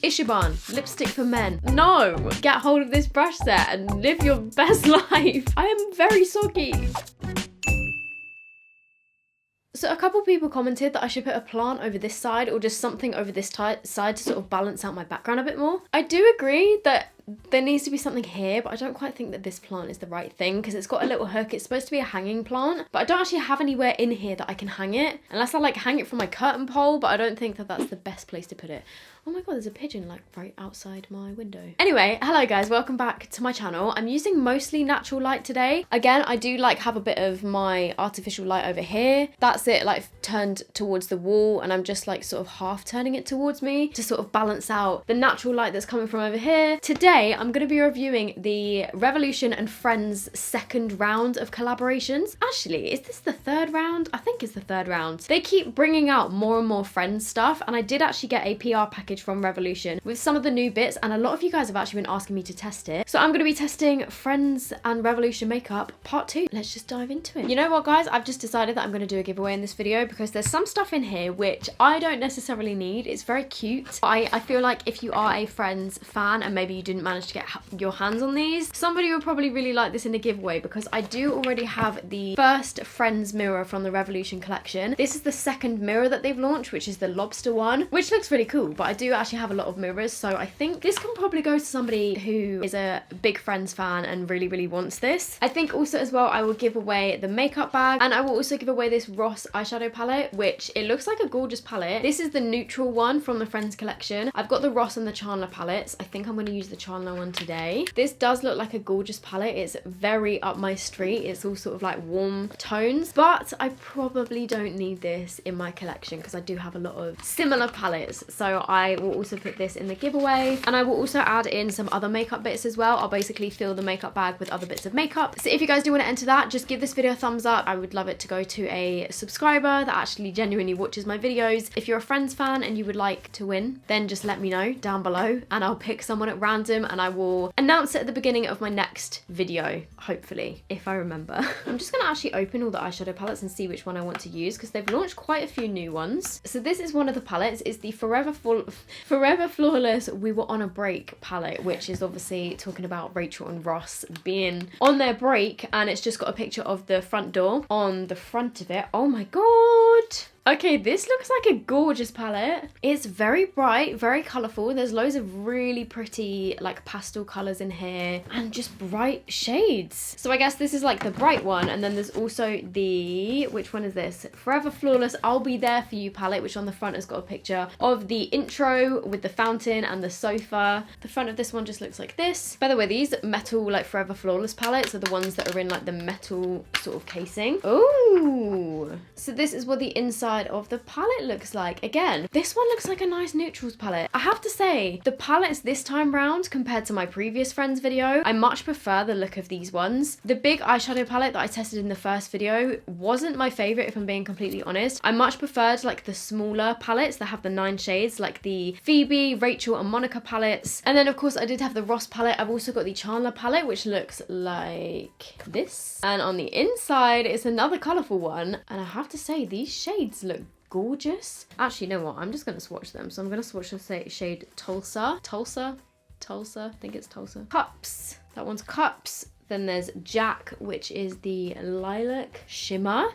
Ichiban, lipstick for men. No, get hold of this brush set and live your best life. I am very soggy. So a couple people commented that I should put a plant over this side or just something over this side to sort of balance out my background a bit more. I do agree that there needs to be something here, but I don't quite think that this plant is the right thing because it's got a little hook. It's supposed to be a hanging plant, but I don't actually have anywhere in here that I can hang it unless I like hang it from my curtain pole, but I don't think that that's the best place to put it. Oh my god, there's a pigeon like right outside my window. Anyway, hello guys, welcome back to my channel. I'm using mostly natural light today. Again, I do like have a bit of my artificial light over here. That's it, like turned towards the wall, and I'm just like sort of half turning it towards me to sort of balance out the natural light that's coming from over here. Today, I'm going to be reviewing the Revolution and Friends second round of collaborations. Actually, is this the third round? I think it's the third round. They keep bringing out more and more Friends stuff, and I did actually get a PR package from Revolution with some of the new bits, and a lot of you guys have actually been asking me to test it. So I'm going to be testing Friends and Revolution makeup part 2. Let's just dive into it. You know what guys, I've just decided that I'm going to do a giveaway in this video because there's some stuff in here which I don't necessarily need. It's very cute. I feel like if you are a Friends fan and maybe you didn't manage to get your hands on these, somebody would probably really like this in a giveaway because I do already have the first Friends mirror from the Revolution collection. This is the second mirror that they've launched, which is the lobster one, which looks really cool, but I do actually have a lot of mirrors, so I think this can probably go to somebody who is a big Friends fan and really wants this. I think also as well I will give away the makeup bag, and I will also give away this Ross eyeshadow palette, which it looks like a gorgeous palette. This is the neutral one from the Friends collection. I've got the Ross and the Chandler palettes. I think I'm going to use the Chandler one today. This does look like a gorgeous palette. It's very up my street. It's all sort of like warm tones, but I probably don't need this in my collection because I do have a lot of similar palettes. So I will also put this in the giveaway, and I will also add in some other makeup bits as well. I'll basically fill the makeup bag with other bits of makeup. So if you guys do want to enter that, just give this video a thumbs up. I would love it to go to a subscriber that actually genuinely watches my videos. If you're a Friends fan and you would like to win, then just let me know down below and I'll pick someone at random and I will announce it at the beginning of my next video, hopefully, if I remember. I'm just gonna actually open all the eyeshadow palettes and see which one I want to use because they've launched quite a few new ones. So this is one of the palettes. It's the Forever Flawless We Were on a Break palette, which is obviously talking about Rachel and Ross being on their break, and it's just got a picture of the front door on the front of it. Oh my god! Okay, this looks like a gorgeous palette. It's very bright, very colourful. There's loads of really pretty like pastel colours in here and just bright shades. So I guess this is like the bright one, and then there's also the, which one is this? Forever Flawless I'll Be There For You palette, which on the front has got a picture of the intro with the fountain and the sofa. The front of this one just looks like this. By the way, these metal like Forever Flawless palettes are the ones that are in like the metal sort of casing. Ooh! So this is what the inside of the palette looks like. Again, this one looks like a nice neutrals palette. I have to say, the palettes this time round compared to my previous Friends video, I much prefer the look of these ones. The big eyeshadow palette that I tested in the first video wasn't my favorite, if I'm being completely honest. I much preferred like the smaller palettes that have the 9 shades, like the Phoebe, Rachel and Monica palettes. And then of course I did have the Ross palette. I've also got the Chandler palette, which looks like this. And on the inside, it's another colourful one. And I have to say, these shades look gorgeous. Actually, you know what? I'm just going to swatch them. So I'm going to swatch the shade Tulsa. I think it's Tulsa. Cups. That one's Cups. Then there's Jack, which is the Lilac Shimmer.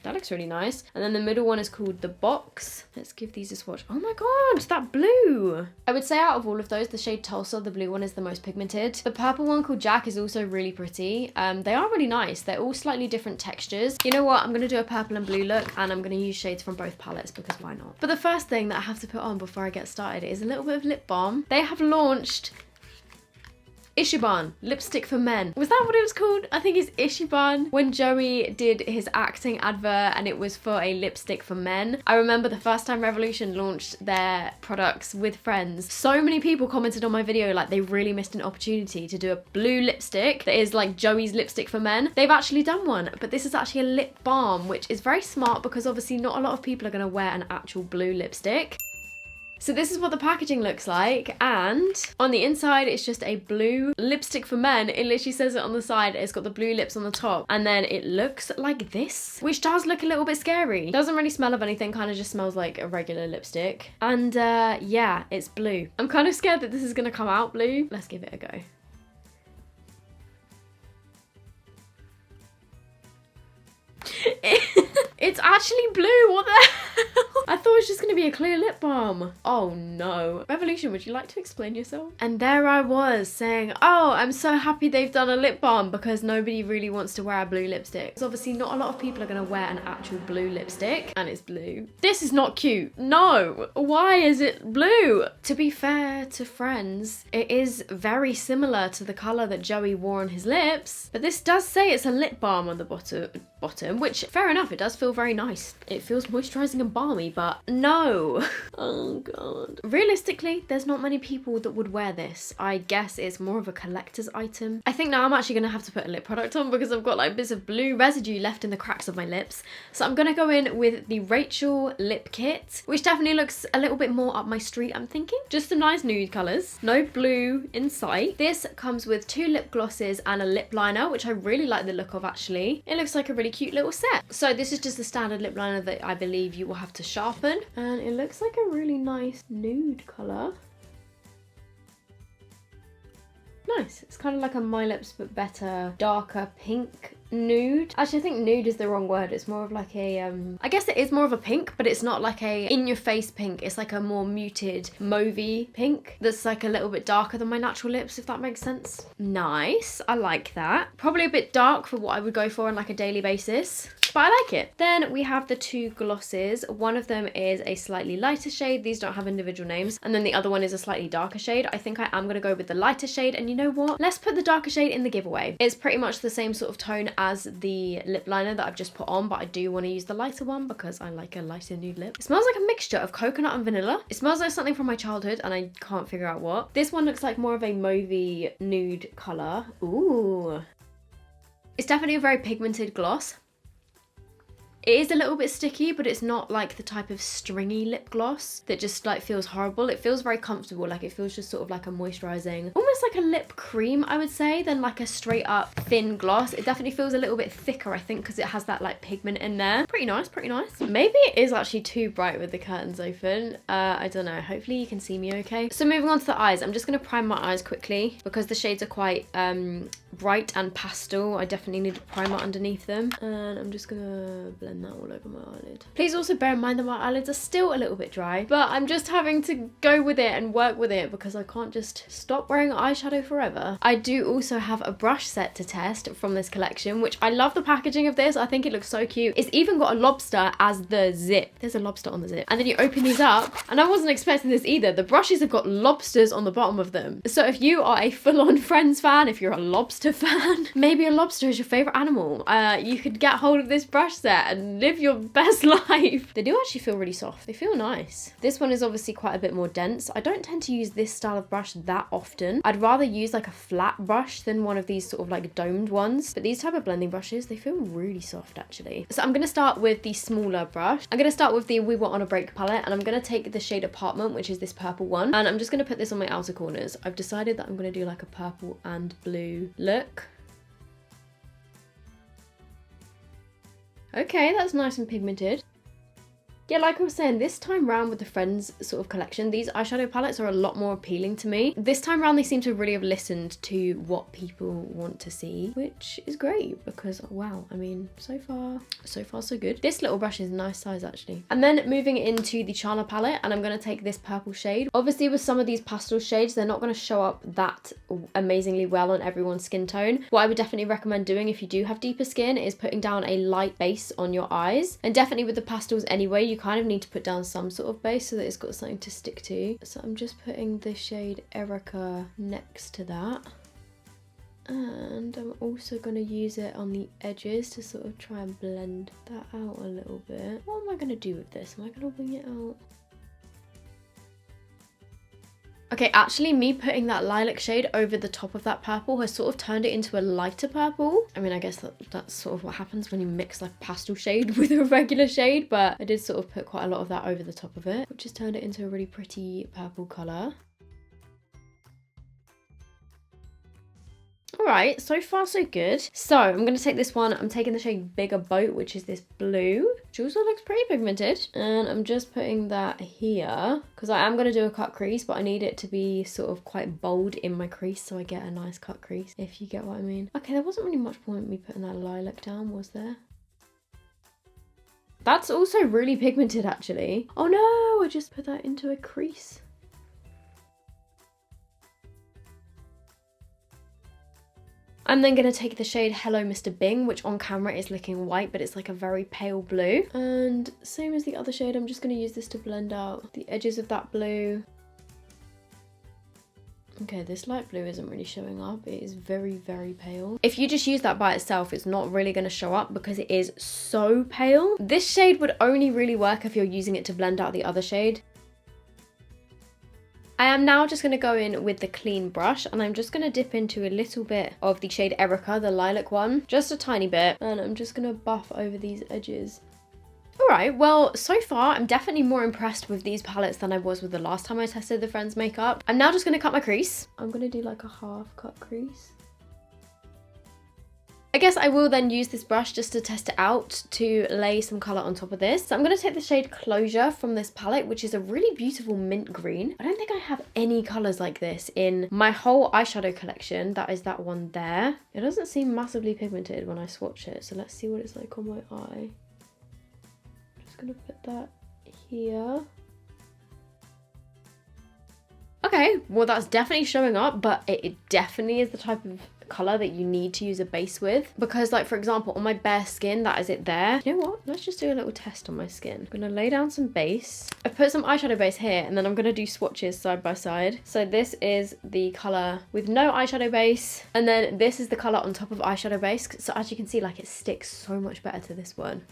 That looks really nice. And then the middle one is called The Box. Let's give these a swatch. Oh my god, that blue. I would say out of all of those, the shade Tulsa, the blue one is the most pigmented. The purple one called Jack is also really pretty. They are really nice. They're all slightly different textures. You know what? I'm going to do a purple and blue look, and I'm going to use shades from both palettes because why not? But the first thing that I have to put on before I get started is a little bit of lip balm. They have launched Ichiban, lipstick for men. Was that what it was called? I think it's Ichiban. When Joey did his acting advert and it was for a lipstick for men. I remember the first time Revolution launched their products with Friends, so many people commented on my video like they really missed an opportunity to do a blue lipstick that is like Joey's lipstick for men. They've actually done one, but this is actually a lip balm, which is very smart because obviously not a lot of people are going to wear an actual blue lipstick. So this is what the packaging looks like, and on the inside it's just a blue lipstick for men. It literally says it on the side. It's got the blue lips on the top, and then it looks like this, which does look a little bit scary. Doesn't really smell of anything, kind of just smells like a regular lipstick. And yeah, it's blue. I'm kind of scared that this is gonna come out blue. Let's give it a go. It's actually blue. What the hell? I thought it was just gonna be a clear lip balm. Oh no. Revolution, would you like to explain yourself? And there I was saying, oh, I'm so happy they've done a lip balm because nobody really wants to wear a blue lipstick. Because obviously not a lot of people are gonna wear an actual blue lipstick, and it's blue. This is not cute. No. Why is it blue? To be fair to Friends, it is very similar to the colour that Joey wore on his lips, but this does say it's a lip balm on the bottom, which fair enough, it does feel very nice. It feels moisturising and balmy, but no. Oh god. Realistically, there's not many people that would wear this. I guess it's more of a collector's item. I think now I'm actually gonna have to put a lip product on because I've got like bits of blue residue left in the cracks of my lips. So I'm gonna go in with the Rachel lip kit, which definitely looks a little bit more up my street, I'm thinking. Just some nice nude colours. No blue in sight. This comes with 2 lip glosses and a lip liner, which I really like the look of actually. It looks like a really cute little set. So this is just the standard lip liner that I believe you will have to sharpen, and it looks like a really nice nude colour. Nice. It's kind of like a My Lips but better, darker pink nude. Actually, I think nude is the wrong word. It's more of like a I guess it is more of a pink, but it's not like a in your face pink. It's like a more muted mauvey pink that's like a little bit darker than my natural lips, if that makes sense. Nice. I like that. Probably a bit dark for what I would go for on like a daily basis, but I like it. Then we have the 2 glosses. One of them is a slightly lighter shade. These don't have individual names. And then the other one is a slightly darker shade. I think I am going to go with the lighter shade. And you know what? Let's put the darker shade in the giveaway. It's pretty much the same sort of tone as the lip liner that I've just put on, but I do want to use the lighter one because I like a lighter nude lip. It smells like a mixture of coconut and vanilla. It smells like something from my childhood and I can't figure out what. This one looks like more of a mauvey nude colour. Ooh. It's definitely a very pigmented gloss. It is a little bit sticky, but it's not like the type of stringy lip gloss that just like feels horrible. It feels very comfortable. Like it feels just sort of like a moisturising, almost like a lip cream, I would say, than like a straight up thin gloss. It definitely feels a little bit thicker, I think, because it has that like pigment in there. Pretty nice, pretty nice. Maybe it is actually too bright with the curtains open. I don't know. Hopefully you can see me okay. So moving on to the eyes, I'm just going to prime my eyes quickly because the shades are quite bright and pastel. I definitely need a primer underneath them, and I'm just gonna blend that all over my eyelid. Please also bear in mind that my eyelids are still a little bit dry, but I'm just having to go with it and work with it because I can't just stop wearing eyeshadow forever. I do also have a brush set to test from this collection, which I love the packaging of this. I think it looks so cute. It's even got a lobster as the zip. There's a lobster on the zip. And then you open these up, and I wasn't expecting this either. The brushes have got lobsters on the bottom of them. So if you are a full-on Friends fan, if you're a lobster fan, maybe a lobster is your favourite animal, you could get hold of this brush set and live your best life. They do actually feel really soft. They feel nice. This one is obviously quite a bit more dense. I don't tend to use this style of brush that often. I'd rather use like a flat brush than one of these sort of like domed ones. But these type of blending brushes, they feel really soft actually. So I'm going to start with the smaller brush. I'm going to start with the We Were On A Break palette, and I'm going to take the shade Apartment, which is this purple one. And I'm just going to put this on my outer corners. I've decided that I'm going to do like a purple and blue look. Okay, that's nice and pigmented. Yeah, like I was saying, this time round with the Friends sort of collection, these eyeshadow palettes are a lot more appealing to me. This time round, they seem to really have listened to what people want to see, which is great because, wow, I mean, so far so good. This little brush is a nice size actually. And then moving into the Chana palette, and I'm going to take this purple shade. Obviously with some of these pastel shades, they're not going to show up that amazingly well on everyone's skin tone. What I would definitely recommend doing if you do have deeper skin is putting down a light base on your eyes. And definitely with the pastels anyway, you kind of need to put down some sort of base so that it's got something to stick to. So I'm just putting the shade Erica next to that. And I'm also going to use it on the edges to sort of try and blend that out a little bit. What am I going to do with this? Am I going to wing it out? Okay, actually me putting that lilac shade over the top of that purple has sort of turned it into a lighter purple. I mean, I guess that's sort of what happens when you mix like pastel shade with a regular shade, but I did sort of put quite a lot of that over the top of it, which has turned it into a really pretty purple colour. Alright, so far so good. So I'm going to take this one. I'm taking the shade Bigger Boat, which is this blue, which also looks pretty pigmented. And I'm just putting that here because I am going to do a cut crease, but I need it to be sort of quite bold in my crease so I get a nice cut crease, if you get what I mean. Okay, there wasn't really much point in me putting that lilac down, was there? That's also really pigmented actually. Oh no, I just put that into a crease. I'm then going to take the shade Hello Mr. Bing, which on camera is looking white, but it's like a very pale blue. And same as the other shade, I'm just going to use this to blend out the edges of that blue. Okay, this light blue isn't really showing up. It is very, very pale. If you just use that by itself, it's not really going to show up because it is so pale. This shade would only really work if you're using it to blend out the other shade. I am now just going to go in with the clean brush and I'm just going to dip into a little bit of the shade Erica, the lilac one, just a tiny bit, and I'm just going to buff over these edges. Alright, well, so far I'm definitely more impressed with these palettes than I was with the last time I tested the Friends makeup. I'm now just going to cut my crease. I'm going to do like a half cut crease. I guess I will then use this brush just to test it out to lay some colour on top of this. So I'm going to take the shade Closure from this palette, which is a really beautiful mint green. I don't think I have any colours like this in my whole eyeshadow collection. That is that one there. It doesn't seem massively pigmented when I swatch it, so let's see what it's like on my eye. I'm just going to put that here. Okay, well that's definitely showing up, but it definitely is the type of colour that you need to use a base with, because like for example on my bare skin, that is it there. You know what, let's just do a little test on my skin. I'm gonna lay down some base. I've put some eyeshadow base here and then I'm gonna do swatches side by side. So this is the colour with no eyeshadow base and then this is the colour on top of eyeshadow base. So as you can see, like it sticks so much better to this one.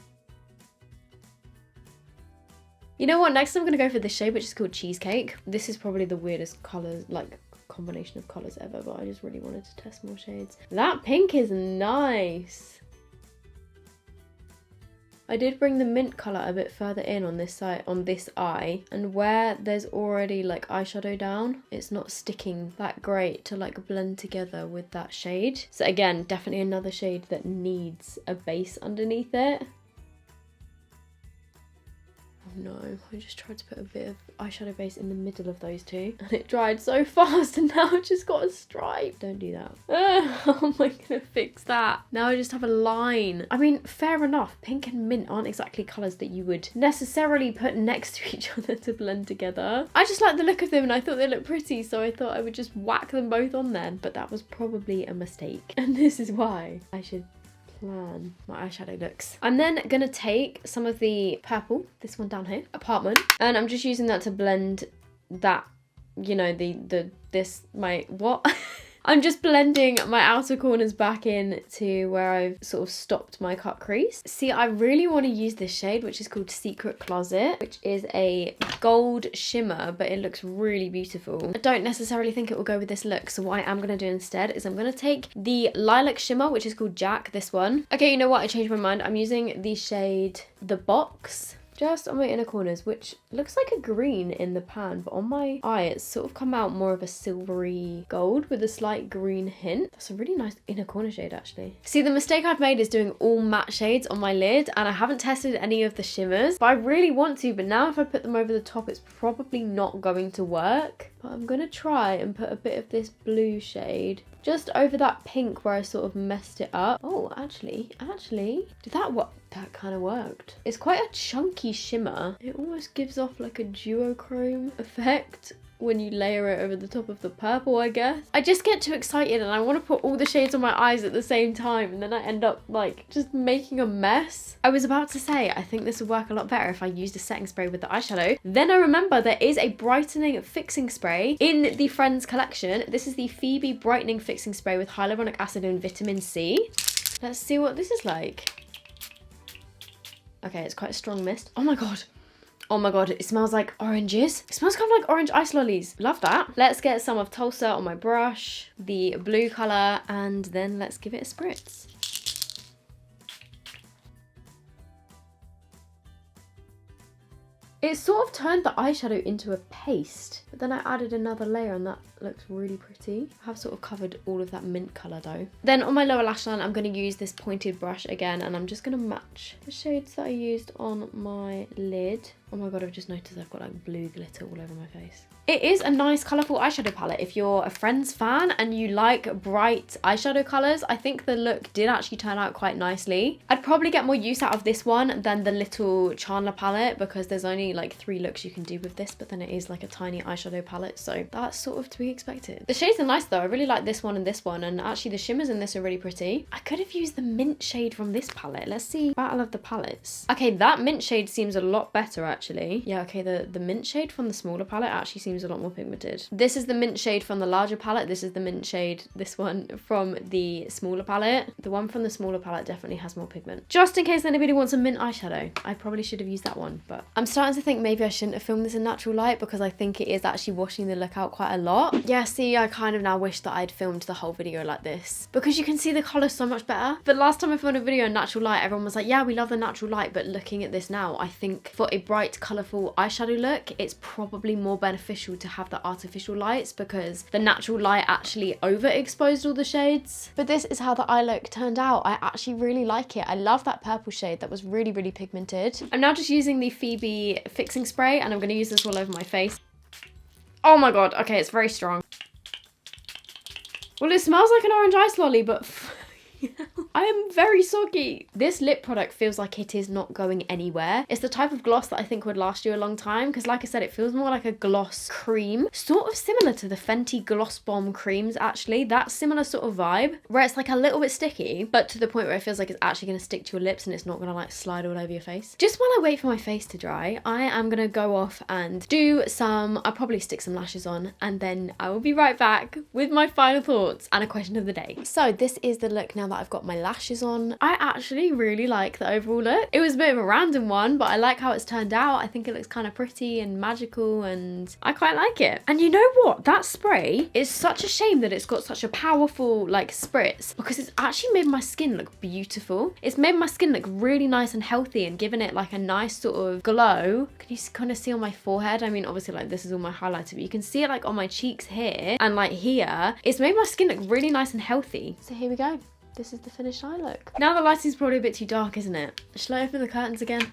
You know what, next I'm gonna go for this shade which is called Cheesecake. This is probably the weirdest colours, like combination of colours ever, but I just really wanted to test more shades. That pink is nice. I did bring the mint colour a bit further in on this side, on this eye, and where there's already like eyeshadow down, it's not sticking that great to like blend together with that shade. So again, definitely another shade that needs a base underneath it. No, I just tried to put a bit of eyeshadow base in the middle of those two and it dried so fast and now I've just got a stripe. Don't do that. How am I gonna fix that? Now I just have a line. I mean, fair enough, pink and mint aren't exactly colours that you would necessarily put next to each other to blend together. I just like the look of them and I thought they looked pretty, so I thought I would just whack them both on there, but that was probably a mistake. And this is why I should plan my eyeshadow looks. I'm then gonna take some of the purple, this one down here, Apartment, and I'm just using that to blend that, you know, I'm just blending my outer corners back in to where I've sort of stopped my cut crease. See, I really want to use this shade, which is called Secret Closet, which is a gold shimmer, but it looks really beautiful. I don't necessarily think it will go with this look, so what I am going to do instead is I'm going to take the lilac shimmer, which is called Jack, this one. Okay, you know what? I changed my mind. I'm using the shade The Box, just on my inner corners, which looks like a green in the pan, but on my eye it's sort of come out more of a silvery gold with a slight green hint. That's a really nice inner corner shade actually. See, the mistake I've made is doing all matte shades on my lid and I haven't tested any of the shimmers, but I really want to, but now if I put them over the top it's probably not going to work. But I'm gonna try and put a bit of this blue shade just over that pink where I sort of messed it up. Oh, actually, did that work? That kind of worked. It's quite a chunky shimmer. It almost gives off like a duochrome effect when you layer it over the top of the purple, I guess. I just get too excited and I want to put all the shades on my eyes at the same time and then I end up like just making a mess. I was about to say, I think this would work a lot better if I used a setting spray with the eyeshadow. Then I remember there is a brightening fixing spray in the Friends collection. This is the Phoebe Brightening Fixing Spray with hyaluronic acid and vitamin C. Let's see what this is like. Okay, it's quite a strong mist. Oh my god. Oh my god, it smells like oranges. It smells kind of like orange ice lollies. Love that. Let's get some of Tulsa on my brush, the blue colour, and then let's give it a spritz. It sort of turned the eyeshadow into a paste, but then I added another layer and that looks really pretty. I have sort of covered all of that mint colour though. Then on my lower lash line, I'm going to use this pointed brush again, and I'm just going to match the shades that I used on my lid. Oh my god, I've just noticed I've got like blue glitter all over my face. It is a nice colourful eyeshadow palette. If you're a Friends fan and you like bright eyeshadow colours, I think the look did actually turn out quite nicely. I'd probably get more use out of this one than the little Chandler palette, because there's only like 3 looks you can do with this, but then it is like a tiny eyeshadow palette, so that's sort of to be expected. The shades are nice though. I really like this one, and actually the shimmers in this are really pretty. I could have used the mint shade from this palette. Let's see. Battle of the palettes. Okay, that mint shade seems a lot better actually. Yeah, okay, the mint shade from the smaller palette actually seems a lot more pigmented. This is the mint shade from the larger palette. This is the mint shade, this one, from the smaller palette. The one from the smaller palette definitely has more pigment. Just in case anybody wants a mint eyeshadow, I probably should have used that one, but I'm starting to think maybe I shouldn't have filmed this in natural light, because I think it is actually washing the look out quite a lot. Yeah, see, I kind of now wish that I'd filmed the whole video like this, because you can see the colour so much better. But last time I filmed a video in natural light, everyone was like, yeah, we love the natural light, but looking at this now, I think for a bright, colourful eyeshadow look, it's probably more beneficial to have the artificial lights, because the natural light actually overexposed all the shades. But this is how the eye look turned out. I actually really like it. I love that purple shade. That was really, really pigmented. I'm now just using the Phoebe fixing spray, and I'm going to use this all over my face. Oh my god, okay, it's very strong. Well, it smells like an orange ice lolly, but I am very soggy. This lip product feels like it is not going anywhere. It's the type of gloss that I think would last you a long time, because like I said, it feels more like a gloss cream, sort of similar to the Fenty Gloss Bomb creams actually. That similar sort of vibe, where it's like a little bit sticky, but to the point where it feels like it's actually going to stick to your lips and it's not going to like slide all over your face. Just while I wait for my face to dry, I am going to go off and do some, I'll probably stick some lashes on, and then I will be right back with my final thoughts and a question of the day. So this is the look now that I've got my lashes on. I actually really like the overall look. It was a bit of a random one, but I like how it's turned out. I think it looks kind of pretty and magical, and I quite like it. And you know what? That spray is such a shame that it's got such a powerful like spritz, because it's actually made my skin look beautiful. It's made my skin look really nice and healthy and given it like a nice sort of glow. Can you kind of see on my forehead? I mean, obviously like this is all my highlighter, but you can see it like on my cheeks here and like here. It's made my skin look really nice and healthy. So here we go. This is the finished eye look. Now the lighting's probably a bit too dark, isn't it? Shall I open the curtains again?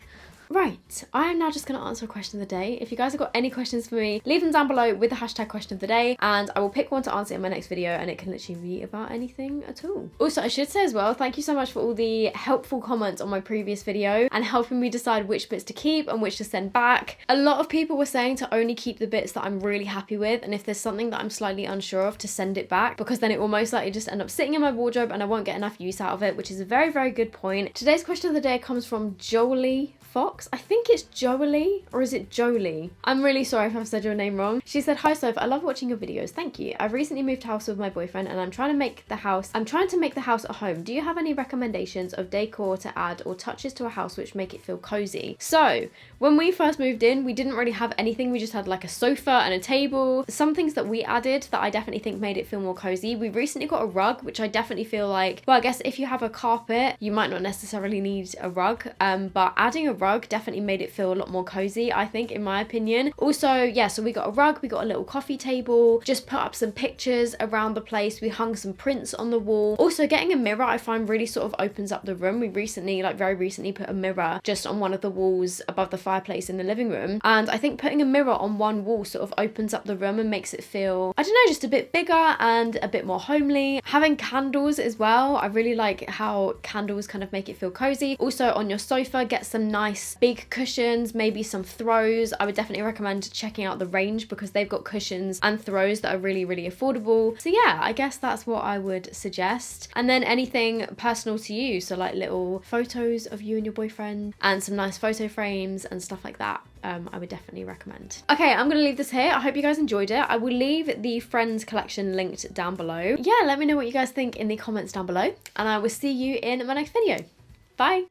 Right, I am now just going to answer a question of the day. If you guys have got any questions for me, leave them down below with the hashtag question of the day, and I will pick one to answer in my next video, and it can literally be about anything at all. Also, I should say as well, thank you so much for all the helpful comments on my previous video and helping me decide which bits to keep and which to send back. A lot of people were saying to only keep the bits that I'm really happy with, and if there's something that I'm slightly unsure of, to send it back, because then it will most likely just end up sitting in my wardrobe and I won't get enough use out of it, which is a very, very good point. Today's question of the day comes from Jolie Fox. I think it's Jolie, or is it Jolie? I'm really sorry if I've said your name wrong. She said, "Hi Soph, I love watching your videos. Thank you. I've recently moved house with my boyfriend and I'm trying to make the house a home. Do you have any recommendations of decor to add or touches to a house which make it feel cozy?" So when we first moved in, we didn't really have anything. We just had like a sofa and a table. Some things that we added that I definitely think made it feel more cozy. We recently got a rug, which I definitely feel like, well, I guess if you have a carpet, you might not necessarily need a rug, but adding a rug definitely made it feel a lot more cozy, I think, in my opinion. Also, yeah, so we got a rug, we got a little coffee table, just put up some pictures around the place. We hung some prints on the wall. Also, getting a mirror I find really sort of opens up the room. We recently, like very recently, put a mirror just on one of the walls above the fireplace in the living room, and I think putting a mirror on one wall sort of opens up the room and makes it feel, I don't know, just a bit bigger and a bit more homely. Having candles as well, I really like how candles kind of make it feel cozy. Also, on your sofa, get some nice big cushions, maybe some throws. I would definitely recommend checking out the range because they've got cushions and throws that are really, really affordable. So yeah, I guess that's what I would suggest. And then anything personal to you, so like little photos of you and your boyfriend and some nice photo frames and stuff like that. I would definitely recommend. Okay, I'm gonna leave this here. I hope you guys enjoyed it. I will leave the Friends collection linked down below. Yeah, let me know what you guys think in the comments down below, and I will see you in my next video. Bye.